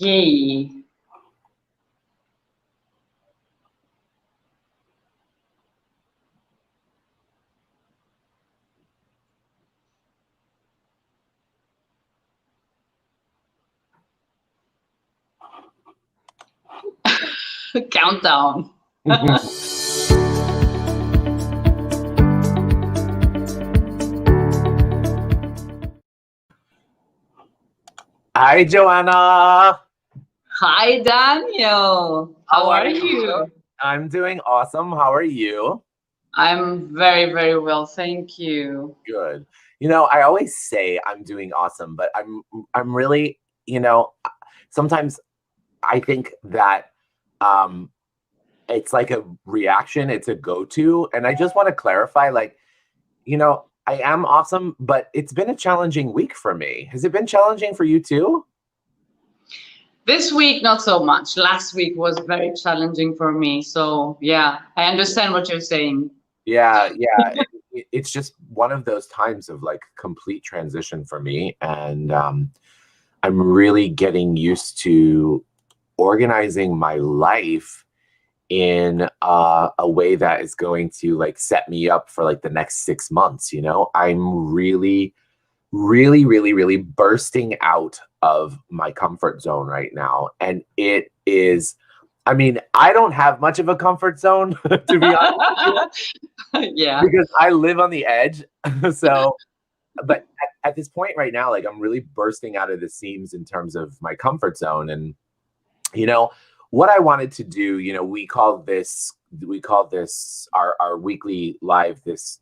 Yay. Countdown. Hi, Joanna. Hi, Daniel. How are you? I'm doing awesome. How are you? I'm very, very well. Thank you. Good. You know, I always say I'm doing awesome, but I'm really, sometimes I think that it's like a reaction, it's a go-to. And I just want to clarify, like, I am awesome, but it's been a challenging week for me. Has it been challenging for you too? This week, not so much. Last week was very challenging for me. So yeah, I understand what you're saying. Yeah. It's just one of those times of like complete transition for me. And I'm really getting used to organizing my life in a way that is going to like set me up for like the next 6 months. I'm really bursting out of my comfort zone right now. And it is, I mean, I don't have much of a comfort zone, to be honest. Yeah. Because I live on the edge. So, but at this point right now, like I'm really bursting out of the seams in terms of my comfort zone. And, what I wanted to do, we call this our weekly live, this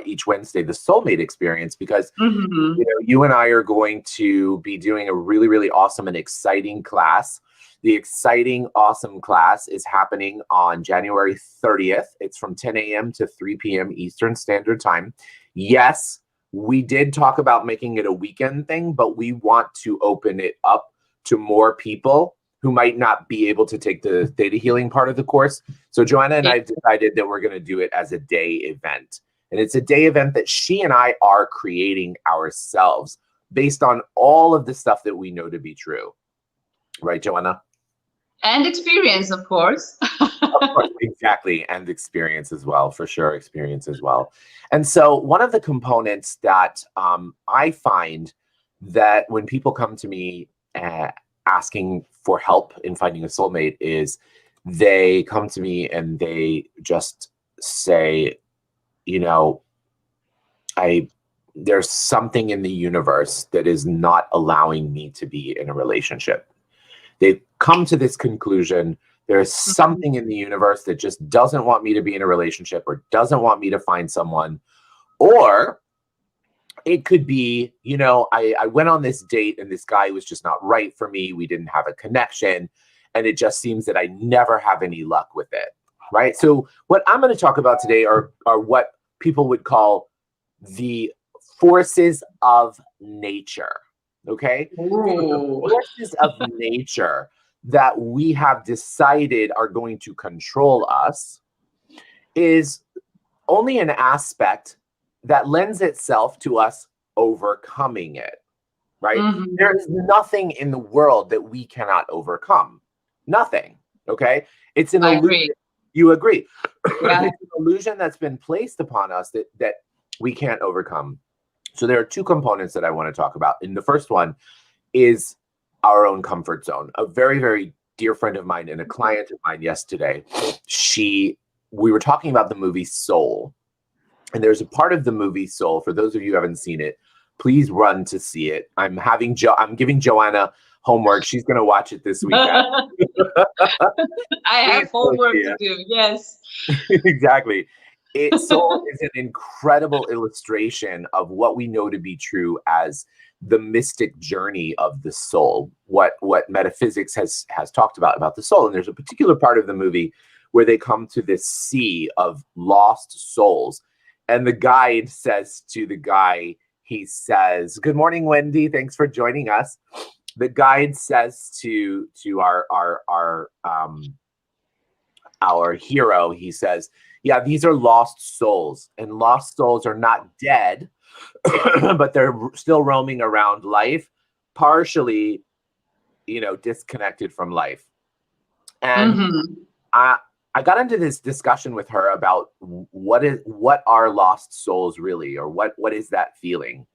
each Wednesday, the Soulmate Experience, because you and I are going to be doing a really, really awesome and exciting class. The exciting, awesome class is happening on January 30th. It's from 10 a.m. to 3 p.m. Eastern Standard Time. Yes, we did talk about making it a weekend thing, but we want to open it up to more people who might not be able to take the theta healing part of the course. So Joanna and I have decided that we're going to do it as a day event. And it's a day event that she and I are creating ourselves based on all of the stuff that we know to be true. Right, Joanna? And experience, of course. Of course, exactly. And experience as well, for sure. Experience as well. And so one of the components that I find that when people come to me asking for help in finding a soulmate is they come to me and they just say, there's something in the universe that is not allowing me to be in a relationship. They've come to this conclusion. There's something in the universe that just doesn't want me to be in a relationship or doesn't want me to find someone. Or it could be, I went on this date and this guy was just not right for me. We didn't have a connection. And it just seems that I never have any luck with it. Right. So what I'm going to talk about today are what people would call the forces of nature. Okay. The forces of nature that we have decided are going to control us is only an aspect that lends itself to us overcoming it. Right. There is nothing in the world that we cannot overcome. Nothing. Okay. It's an illusion. You agree? Yeah. It's an illusion that's been placed upon us that we can't overcome. So there are two components that I want to talk about. And the first one is our own comfort zone. A very, very dear friend of mine and a client of mine yesterday, we were talking about the movie Soul. And there's a part of the movie Soul, for those of you who haven't seen it, please run to see it. I'm giving Joanna homework. She's going to watch it this weekend. I have homework to do. Yes. Exactly. Soul is an incredible illustration of what we know to be true as the mystic journey of the soul, what metaphysics has talked about the soul. And there's a particular part of the movie where they come to this sea of lost souls. And the guide says to the guy, he says, "Good morning, Wendy. Thanks for joining us." The guide says to our hero, he says, "Yeah, these are lost souls, and lost souls are not dead, but they're still roaming around life, partially disconnected from life. And I got into this discussion with her about what are lost souls really, or what is that feeling?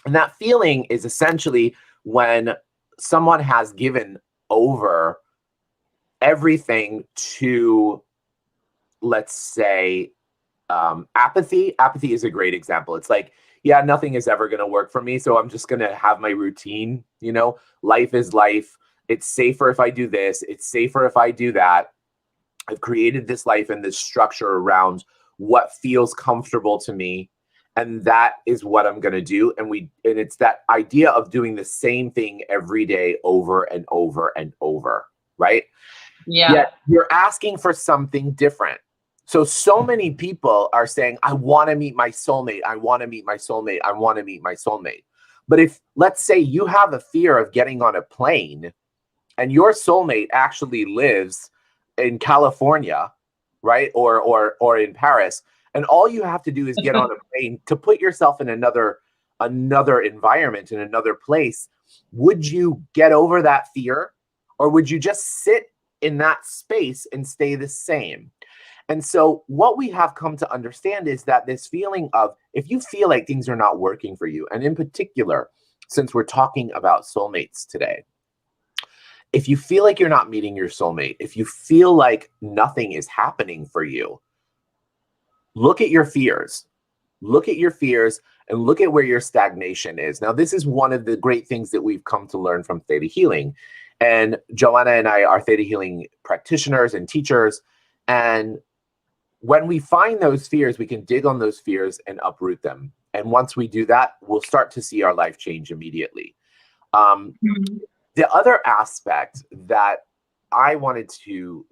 And that feeling is essentially when someone has given over everything to, let's say, apathy. Apathy is a great example. It's like, yeah, nothing is ever going to work for me, so I'm just going to have my routine. Life is life. It's safer if I do this. It's safer if I do that. I've created this life and this structure around what feels comfortable to me, and that is what I'm going to do. And it's that idea of doing the same thing every day over and over and over, right? Yeah. Yet you're asking for something different. So many people are saying, I want to meet my soulmate. I want to meet my soulmate. I want to meet my soulmate. But if, let's say, you have a fear of getting on a plane and your soulmate actually lives in California, right? Or in Paris, and all you have to do is get on a plane to put yourself in another environment, in another place, would you get over that fear? Or would you just sit in that space and stay the same? And so what we have come to understand is that this feeling of, if you feel like things are not working for you, and in particular, since we're talking about soulmates today, if you feel like you're not meeting your soulmate, if you feel like nothing is happening for you, look at your fears. Look at your fears and look at where your stagnation is. Now, this is one of the great things that we've come to learn from Theta Healing. And Joanna and I are Theta Healing practitioners and teachers. And when we find those fears, we can dig on those fears and uproot them. And once we do that, we'll start to see our life change immediately. The other aspect that I wanted to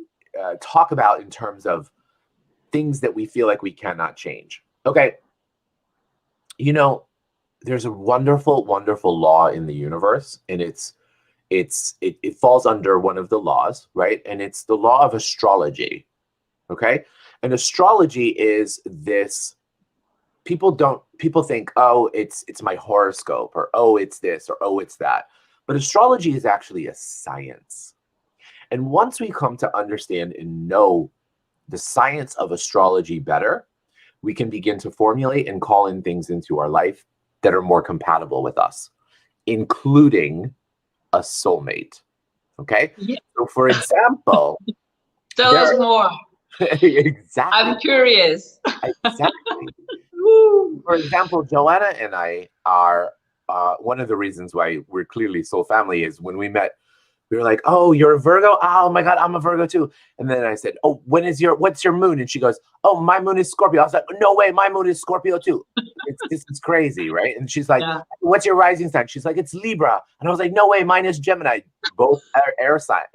talk about in terms of things that we feel like we cannot change. Okay. There's a wonderful, wonderful law in the universe, and it falls under one of the laws, right? And it's the law of astrology. Okay. And astrology is this, people think, oh, it's my horoscope, or oh, it's this, or oh, it's that. But astrology is actually a science. And once we come to understand and know the science of astrology better, we can begin to formulate and call in things into our life that are more compatible with us, including a soulmate. Okay. Yeah. So for example, tell us more. Exactly. I'm curious. Exactly. For example, Joanna and I are, one of the reasons why we're clearly soul family is when we met, we were like, oh, you're a Virgo? Oh my God, I'm a Virgo too. And then I said, oh, what's your moon? And she goes, oh, my moon is Scorpio. I was like, no way, my moon is Scorpio too. This is crazy, right? And she's like, what's your rising sign? She's like, it's Libra. And I was like, no way, mine is Gemini. Both air signs.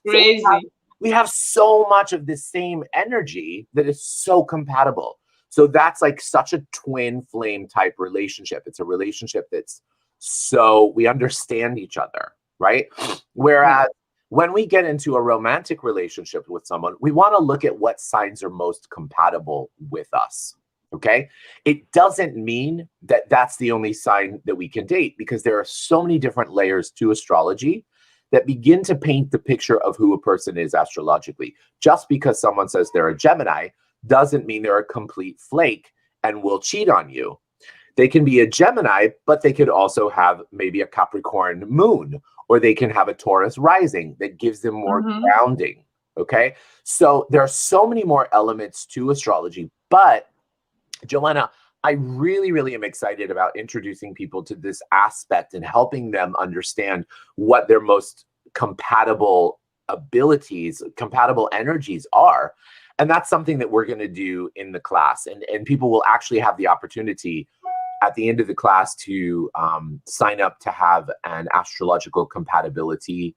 Crazy. So we have so much of the same energy that is so compatible. So that's like such a twin flame type relationship. It's a relationship that's so we understand each other, right? Whereas when we get into a romantic relationship with someone, we want to look at what signs are most compatible with us. Okay. It doesn't mean that that's the only sign that we can date, because there are so many different layers to astrology that begin to paint the picture of who a person is astrologically. Just because someone says they're a Gemini doesn't mean they're a complete flake and will cheat on you. They can be a Gemini, but they could also have maybe a Capricorn moon, or they can have a Taurus rising that gives them more grounding. Okay. So there are so many more elements to astrology, but Joanna, I really, really am excited about introducing people to this aspect and helping them understand what their most compatible abilities, compatible energies are. And that's something that we're going to do in the class. And people will actually have the opportunity at the end of the class to sign up to have an astrological compatibility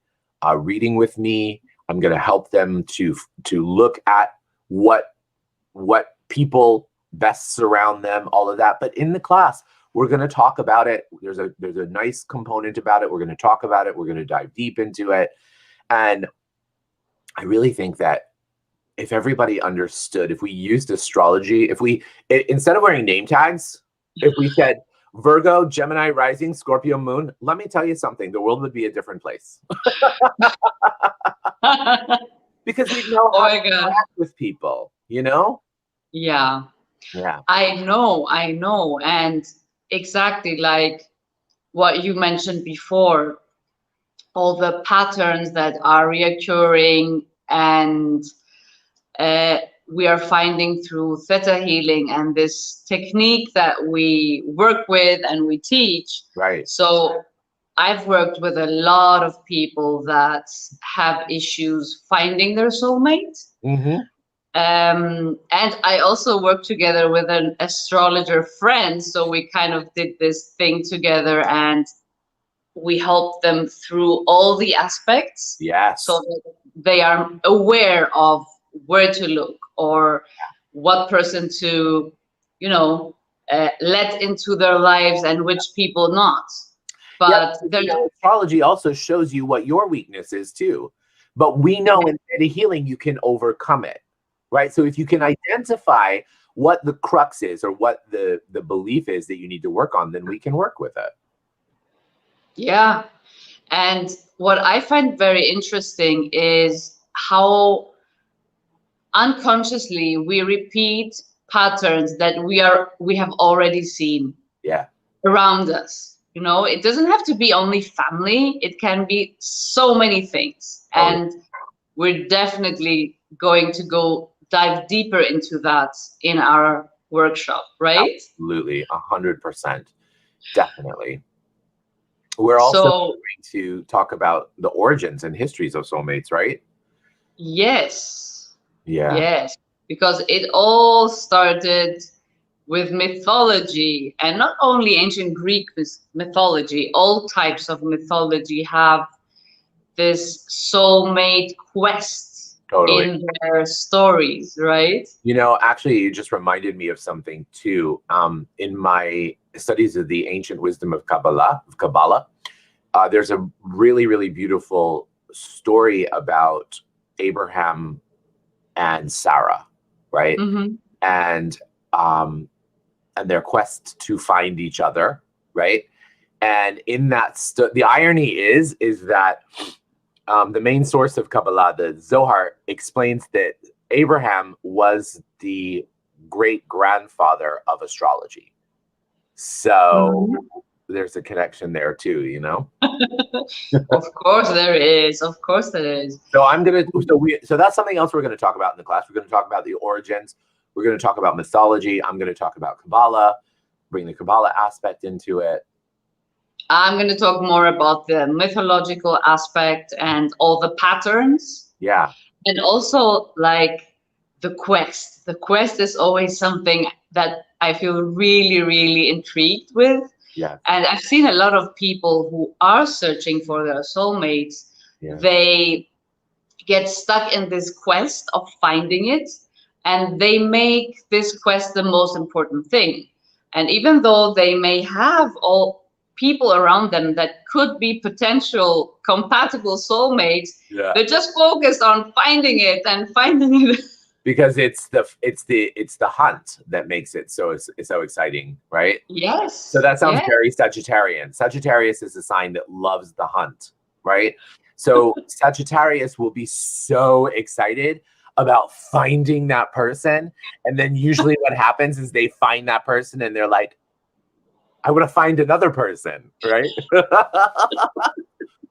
reading with me. I'm going to help them to look at what people best surround them, all of that. But in the class, we're going to talk about it. There's a nice component about it. We're going to talk about it. We're going to dive deep into it. And I really think that if everybody understood, if we used astrology, instead of wearing name tags, if we said, Virgo, Gemini rising, Scorpio moon. Let me tell you something. The world would be a different place. Because we know Oh how my to God. interact with people, you know? Yeah, Yeah. I know. And exactly like what you mentioned before, all the patterns that are reoccurring and we are finding through theta healing and this technique that we work with and we teach. Right. So I've worked with a lot of people that have issues finding their soulmate. Mm-hmm. And I also worked together with an astrologer friend. So we kind of did this thing together and we helped them through all the aspects. Yes. So that they are aware of where to look or what person to, let into their lives and which people not. But astrology also shows you what your weakness is too. But we know in ThetaHealing you can overcome it, right? So if you can identify what the crux is or what the belief is that you need to work on, then we can work with it. Yeah. And what I find very interesting is how unconsciously we repeat patterns that we have already seen around us. It doesn't have to be only family, it can be so many things. And we're definitely going to go dive deeper into that in our workshop, right? Absolutely, 100%. Definitely. We're also going to talk about the origins and histories of soulmates, right? Yes. Yeah. Yes. Because it all started with mythology, and not only ancient Greek mythology, all types of mythology have this soulmate quest in their stories, right? Actually, you just reminded me of something too. In my studies of the ancient wisdom of Kabbalah, there's a really, really beautiful story about Abraham and Sarah, right? Mm-hmm. And their quest to find each other, right? And in that, the irony is that the main source of Kabbalah, the Zohar, explains that Abraham was the great-grandfather of astrology. So there's a connection there too, Of course there is. Of course there is. So that's something else we're gonna talk about in the class. We're gonna talk about the origins. We're gonna talk about mythology. I'm gonna talk about Kabbalah, bring the Kabbalah aspect into it. I'm going to talk more about the mythological aspect and all the patterns. Yeah. And also like the quest. The quest is always something that I feel really, really intrigued with. Yeah. And I've seen a lot of people who are searching for their soulmates. Yeah. They get stuck in this quest of finding it, and they make this quest the most important thing. And even though they may have all people around them that could be potential compatible soulmates, they're just focused on finding it and finding it. Because it's the hunt that makes it so exciting, right? Yes. So that sounds very Sagittarian. Sagittarius is a sign that loves the hunt, right? So Sagittarius will be so excited about finding that person. And then usually what happens is they find that person and they're like, I want to find another person, right?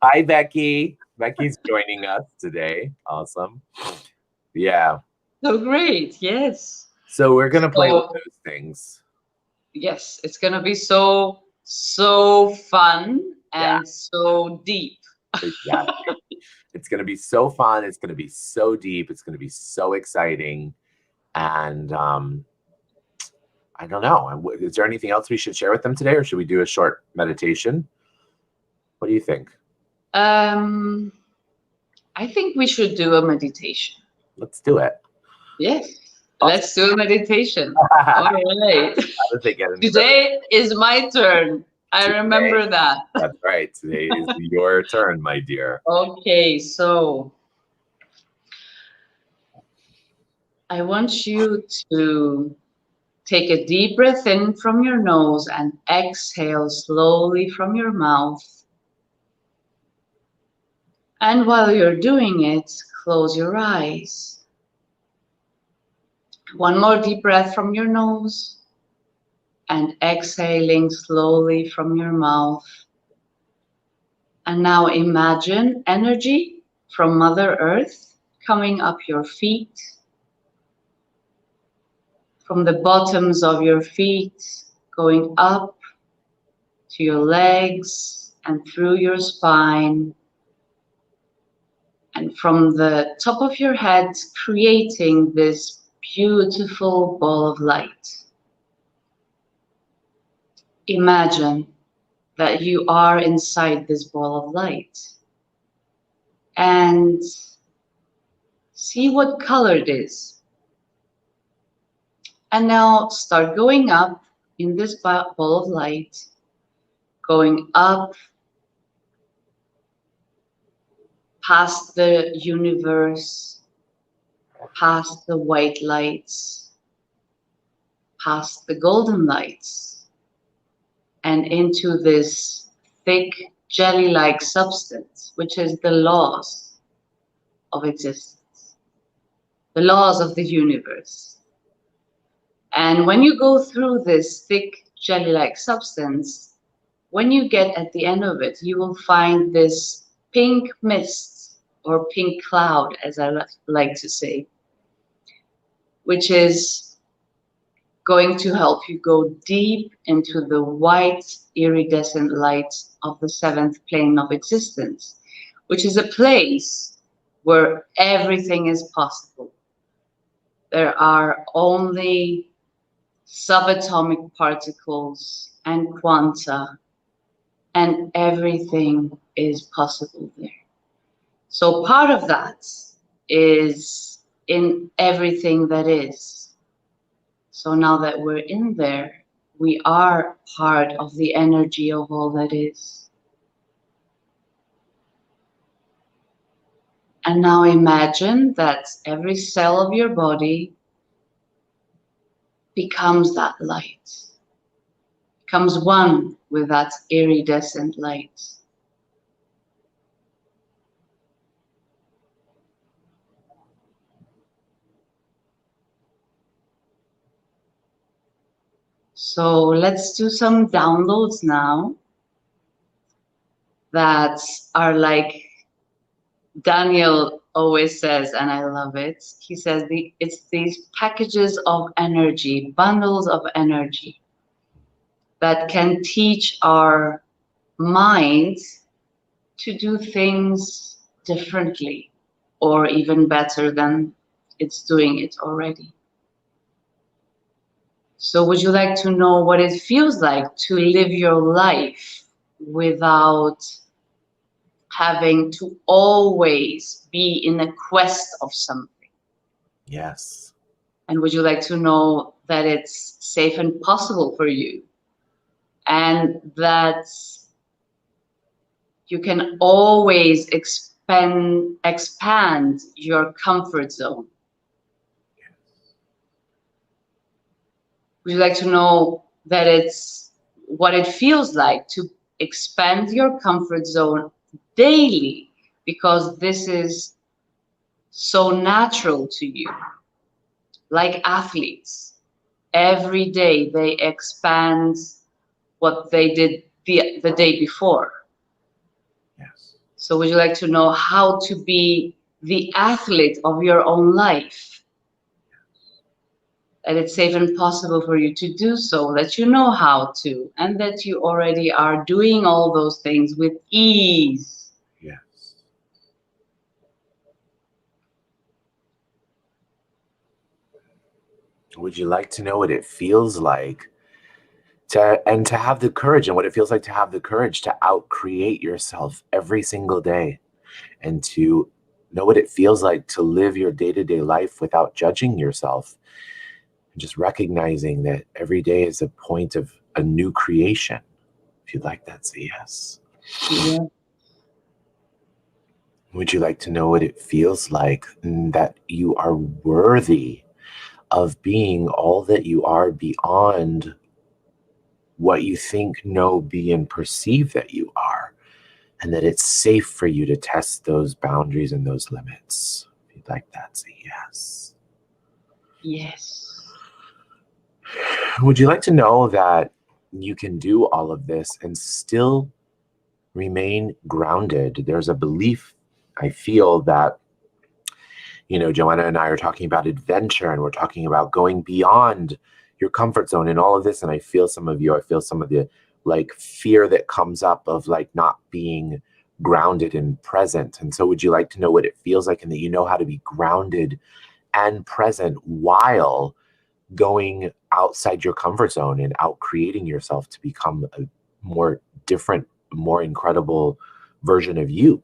Hi, Becky. Becky's joining us today. Awesome. Yeah. So great. Yes. So we're going to play with those things. Yes. It's going to be so fun and so deep. Exactly. It's going to be so fun. It's going to be so deep. It's going to be so exciting. And I don't know. Is there anything else we should share with them today, or should we do a short meditation? What do you think? I think we should do a meditation. Let's do it. Yes. Let's do a meditation. All right. Today is my turn. I remember that. That's right. Today is your turn, my dear. Okay, so I want you to Take a deep breath in from your nose and exhale slowly from your mouth. And while you're doing it, close your eyes. One more deep breath from your nose and exhaling slowly from your mouth. And now imagine energy from Mother Earth coming up your feet, from the bottoms of your feet, going up to your legs and through your spine, and from the top of your head, creating this beautiful ball of light. Imagine that you are inside this ball of light and see what color it is. And now start going up in this ball of light, going up past the universe, past the white lights, past the golden lights, and into this thick jelly-like substance, which is the laws of existence, the laws of the universe. And when you go through this thick jelly-like substance, when you get at the end of it, you will find this pink mist or pink cloud, as I like to say, which is going to help you go deep into the white iridescent light of the seventh plane of existence, which is a place where everything is possible. There are only subatomic particles and quanta, and everything is possible there. So part of that is in everything that is. So now that we're in there, we are part of the energy of all that is. And now imagine that every cell of your body becomes that light, becomes one with that iridescent light. So let's do some downloads now that are like Daniel always says, and I love it. He says it's these packages of energy, bundles of energy that can teach our minds to do things differently or even better than it's doing it already. So would you like to know what it feels like to live your life without having to always be in a quest of something? Yes. And would you like to know that it's safe and possible for you, and that you can always expand your comfort zone? Would you like to know that it's what it feels like to expand your comfort zone daily, because this is so natural to you? Like athletes, every day they expand what they did the day before. Yes. So would you like to know how to be the athlete of your own life? That it's safe and possible for you to do so, that you know how to, and that you already are doing all those things with ease. Yes. Would you like to know what it feels like to have the courage, and what it feels like to have the courage to outcreate yourself every single day, and to know what it feels like to live your day-to-day life without judging yourself, and just recognizing that every day is a point of a new creation? If you'd like that, say yes. Yeah. Would you like to know what it feels like that you are worthy of being all that you are beyond what you think, know, be, and perceive that you are. And that it's safe for you to test those boundaries and those limits. If you'd like that, say yes. Yes. Would you like to know that you can do all of this and still remain grounded? There's a belief, I feel, that, you know, Joanna and I are talking about adventure, and we're talking about going beyond your comfort zone and all of this. And I feel some of the like fear that comes up of like not being grounded and present. And so would you like to know what it feels like, and that you know how to be grounded and present while going outside your comfort zone and out creating yourself to become a more different, more incredible version of you?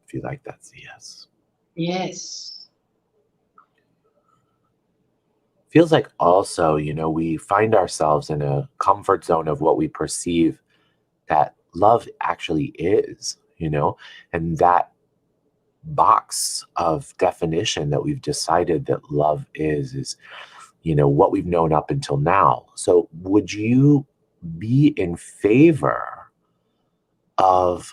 If you like that, say yes. Yes. Feels like also, you know, we find ourselves in a comfort zone of what we perceive that love actually is, you know, and that box of definition that we've decided that love is, you know, what we've known up until now. So would you be in favor of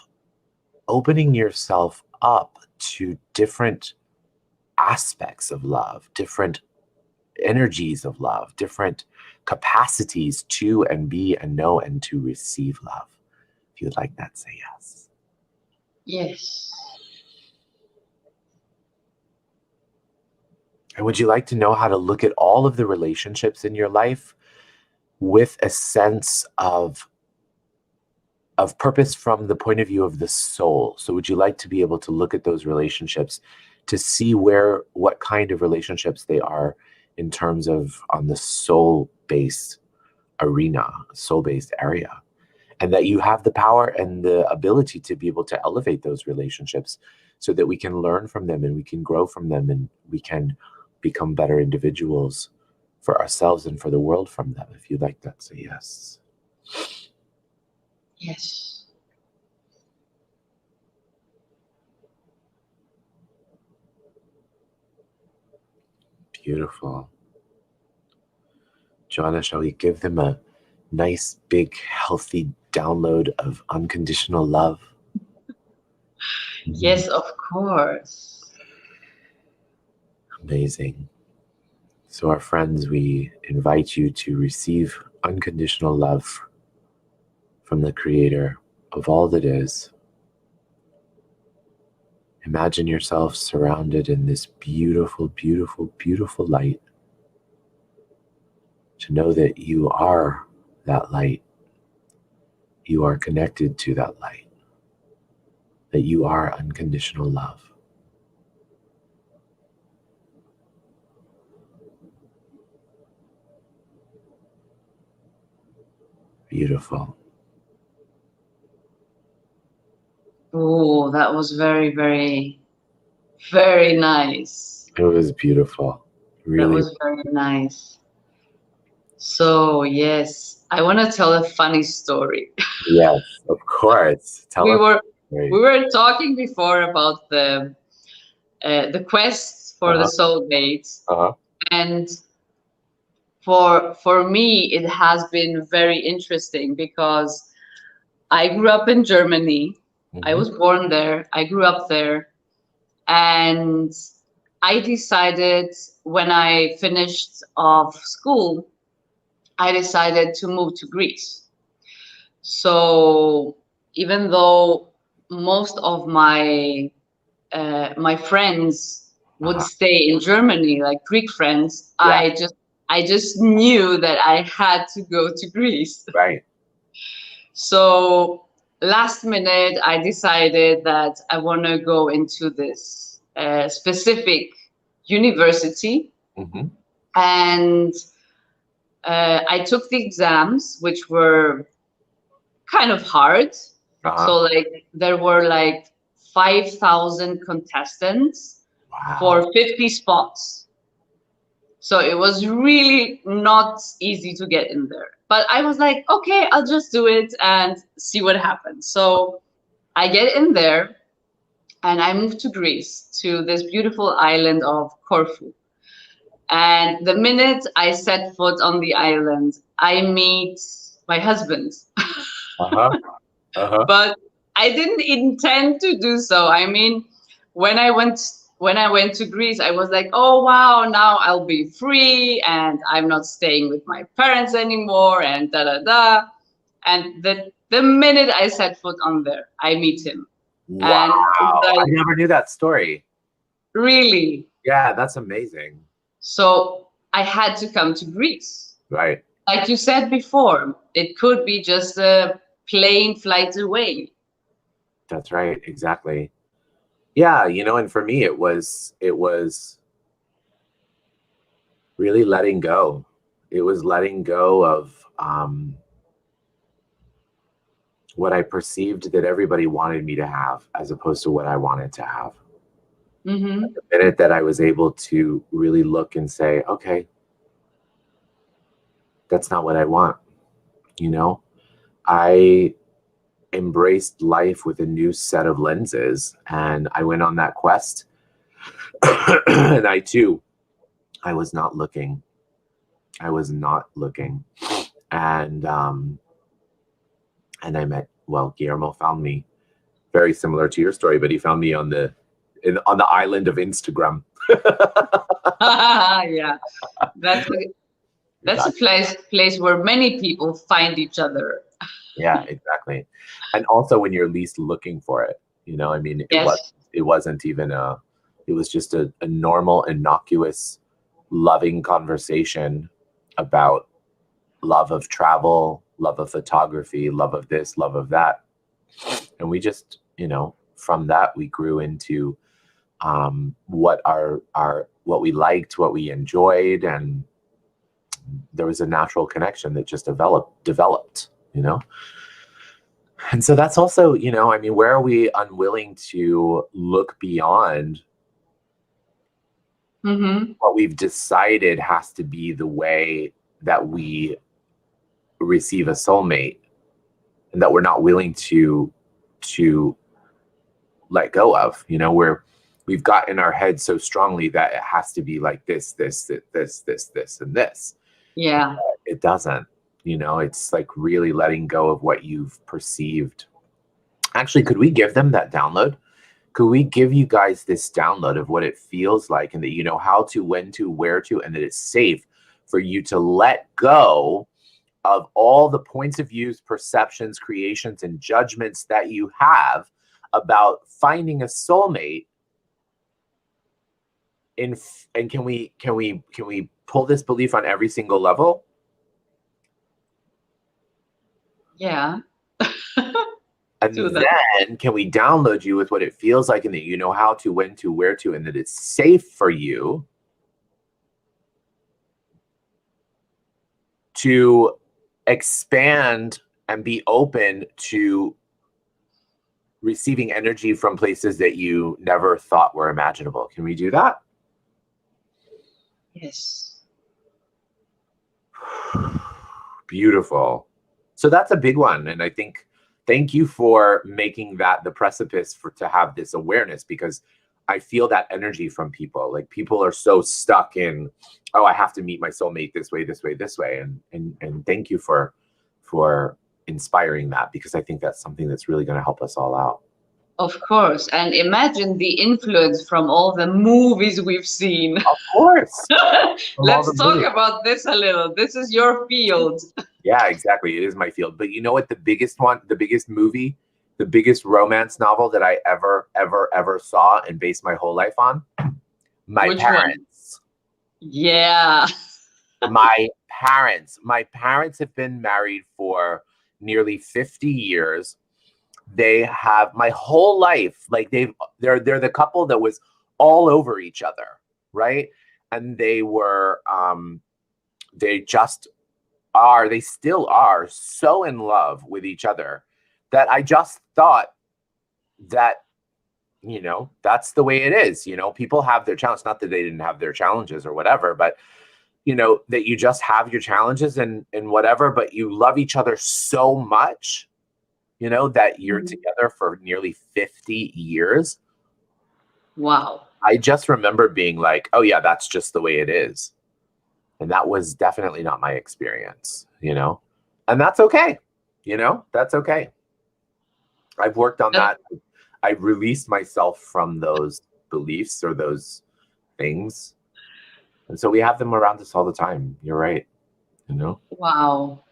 opening yourself up to different aspects of love, different energies of love, different capacities to and be and know and to receive love? If you would like that, say yes. Yes. And would you like to know how to look at all of the relationships in your life with a sense of purpose from the point of view of the soul? So would you like to be able to look at those relationships to see what kind of relationships they are in terms of on the soul-based arena, soul-based area, and that you have the power and the ability to be able to elevate those relationships so that we can learn from them and we can grow from them and we can become better individuals for ourselves and for the world from them? If you'd like that, say yes. Yes. Beautiful. Joanna, shall we give them a nice, big, healthy download of unconditional love? Yes, of course. Amazing. So our friends, we invite you to receive unconditional love from the Creator of all that is. Imagine yourself surrounded in this beautiful, beautiful, beautiful light. To know that you are that light. You are connected to that light. That you are unconditional love. Beautiful. Oh, that was very, very, very nice. It was beautiful. That Really. was very nice. So, yes, I want to tell a funny story. Yes, of course. Tell We us. were Great. we were talking before about the quest for the soulmates, Uh-huh. and for me, it has been very interesting because I grew up in Germany. I was born there. I grew up there. And I decided when I finished off school, I decided to move to Greece. So even though most of my friends would stay in Germany, like Greek friends, Yeah. I just knew that I had to go to Greece. Right. So last minute, I decided that I want to go into this specific university, and I took the exams, which were kind of hard. So like there were like 5,000 contestants for 50 spots. So it was really not easy to get in there. But I was like, okay, I'll just do it and see what happens. So I get in there and I moved to Greece, to this beautiful island of Corfu. And the minute I set foot on the island, I meet my husband. Uh-huh. Uh-huh. But I didn't intend to do so. I mean, when I went to Greece, I was like, oh wow, now I'll be free and I'm not staying with my parents anymore and da da da. And the minute I set foot on there, I meet him. Wow. And it's I like, never knew that story. really? Yeah, that's amazing. So I had to come to Greece. Right. Like you said before, it could be just a plane flight away. That's right. Exactly. Yeah, and for me it was really letting go. It was letting go of what I perceived that everybody wanted me to have as opposed to what I wanted to have. Mm-hmm. The minute that I was able to really look and say, okay, that's not what I want. I embraced life with a new set of lenses, and I went on that quest. And I was not looking. And I met, Guillermo found me, very similar to your story, but he found me on the island of Instagram. Yeah, that's a place where many people find each other. Yeah, exactly. And also when you're least looking for it, I mean, Yes. it wasn't even it was just a normal, innocuous, loving conversation about love of travel, love of photography, love of this, love of that. And we just, from that we grew into what what we liked, what we enjoyed, and there was a natural connection that just developed. And so that's also, I mean, where are we unwilling to look beyond Mm-hmm. what we've decided has to be the way that we receive a soulmate, and that we're not willing to let go of, we've got in our head so strongly that it has to be like this, and this. Yeah. It doesn't. It's like really letting go of what you've perceived. Actually, could we give them that download? Could we give you guys this download of what it feels like, and that you know how to, when to, where to, and that it's safe for you to let go of all the points of views, perceptions, creations, and judgments that you have about finding a soulmate? And can we pull this belief on every single level? Yeah. And then can we download you with what it feels like, and that you know how to, when to, where to, and that it's safe for you to expand and be open to receiving energy from places that you never thought were imaginable? Can we do that? Yes. Beautiful. So that's a big one. And I think, thank you for making that the precipice to have this awareness, because I feel that energy from people. Like, people are so stuck in, oh, I have to meet my soulmate this way, this way, this way. And thank you for inspiring that, because I think that's something that's really going to help us all out. Of course. And imagine the influence from all the movies we've seen. Of course. Let's talk about this a little. This is your field. Yeah, exactly. It is my field. But you know what? The biggest movie, the biggest romance novel that I ever saw and based my whole life on? My parents. Yeah. My parents. My parents have been married for nearly 50 years. They have my whole life. Like, they're the couple that was all over each other, right? And they were they still are so in love with each other that I just thought that, that's the way it is. People have their challenges, not that they didn't have their challenges or whatever, but that you just have your challenges and whatever, but you love each other so much, that you're together for nearly 50 years. Wow. I just remember being like, oh yeah, that's just the way it is. And that was definitely not my experience, you know? And that's okay. You know, that's okay. I've worked on that. I've released myself from those beliefs or those things. And so we have them around us all the time. You're right. You know? Wow.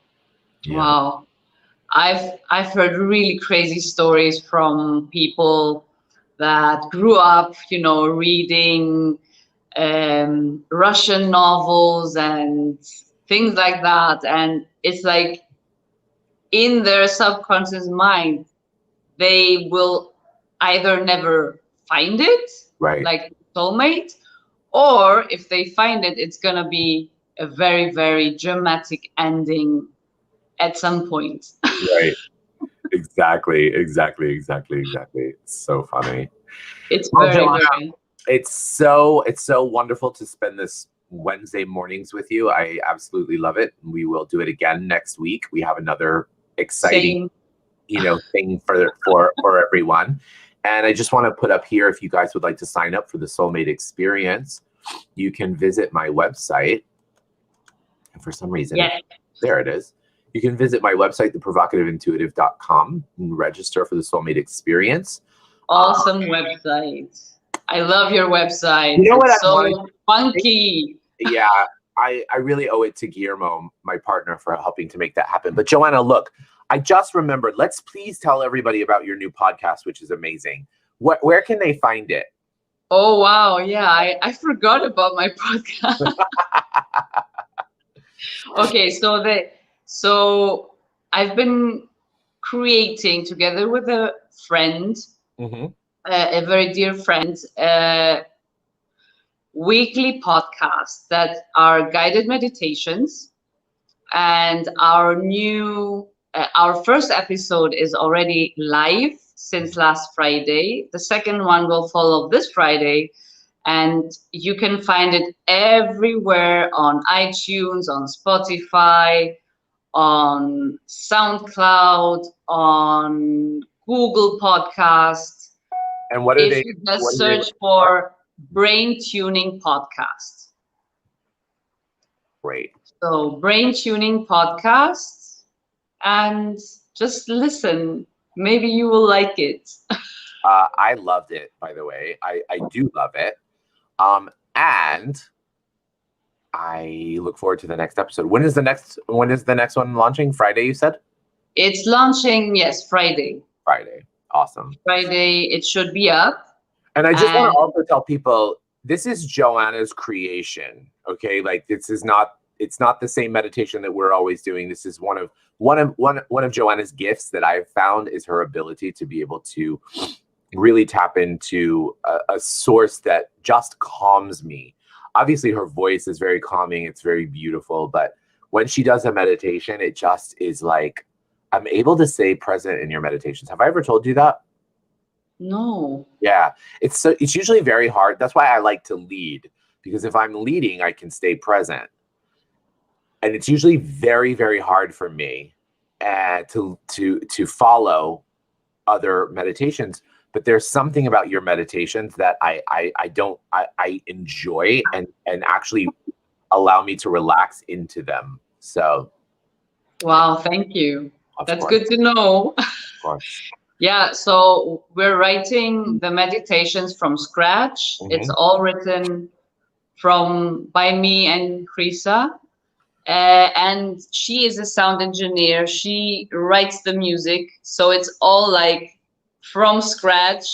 Yeah. Wow. I've heard really crazy stories from people that grew up, you know, reading Russian novels and things like that. And it's like in their subconscious mind, they will either never find it, Right. like soulmate, or if they find it, it's gonna be a very, very dramatic ending at some point. Right. Exactly. It's so funny. It's Well, very, Joanna, very. it's so wonderful to spend this Wednesday mornings with you. I absolutely love it. We will do it again next week. We have another exciting, Same. thing for everyone. And I just want to put up here, if you guys would like to sign up for the Soulmate Experience, you can visit my website. And for some reason, there it is. You can visit my website, theprovocativeintuitive.com, and register for the Soulmate Experience. Awesome website. I love your website. You know what? It's so funky. Yeah, I really owe it to Guillermo, my partner, for helping to make that happen. But Joanna, look, I just remembered. Let's please tell everybody about your new podcast, which is amazing. Where can they find it? Oh, wow. Yeah, I forgot about my podcast. Okay, so I've been creating together with a friend, a very dear friend, weekly podcasts that are guided meditations. And our first episode is already live since last Friday. The second one will follow this Friday. And you can find it everywhere on iTunes, on Spotify, on SoundCloud, on Google Podcasts. And what are if you just search for Brain Tuning Podcast. Great. So Brain Tuning Podcasts, and just listen. Maybe you will like it. I loved it, by the way. I do love it. And I look forward to the next episode. When is the next one launching? Friday, you said? It's launching, yes, Friday. Friday. Awesome. Friday, it should be up. And I just want to also tell people, this is Joanna's creation. Okay, like it's not the same meditation that we're always doing. This is one of Joanna's gifts that I've found, is her ability to be able to really tap into a source that just calms me. Obviously, her voice is very calming. It's very beautiful. But when she does a meditation, it just is like, I'm able to stay present in your meditations. Have I ever told you that? No. Yeah, it's usually very hard. That's why I like to lead, because if I'm leading, I can stay present. And it's usually very, very hard for me to follow other meditations. But there's something about your meditations that I enjoy and actually allow me to relax into them. So, wow, thank you. That's good to know. Of course. Yeah, so we're writing the meditations from scratch. It's all written by me and Krisa. And she is a sound engineer. She writes the music. So it's all like from scratch.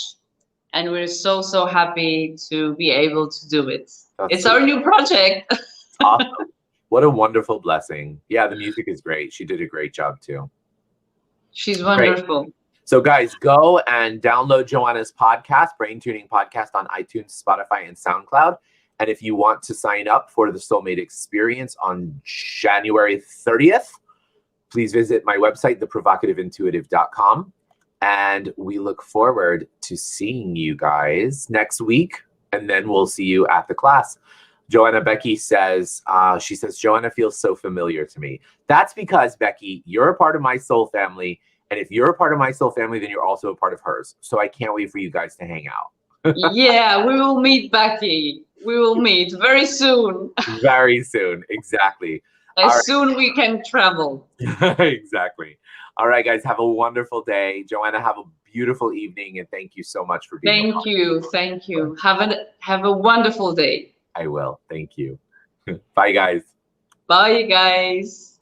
And we're so, so happy to be able to do it. It's our new project. Awesome. What a wonderful blessing. Yeah, the music is great. She did a great job too. She's wonderful. Great. So guys, go and download Joanna's podcast, Brain Tuning Podcast, on iTunes, Spotify, and SoundCloud. And if you want to sign up for the Soulmate Experience on January 30th, please visit my website, theprovocativeintuitive.com. And we look forward to seeing you guys next week. And then we'll see you at the class. Joanna Becky says, Joanna feels so familiar to me. That's because, Becky, you're a part of my soul family. And if you're a part of my soul family, then you're also a part of hers. So I can't wait for you guys to hang out. Yeah, we will meet, Becky. We will meet very soon. Very soon. Exactly. As soon we can travel. Exactly. All right, guys, have a wonderful day. Joanna, have a beautiful evening, and thank you so much for being a part. Thank you. Have a wonderful day. I will. Thank you. Bye, guys. Bye, guys.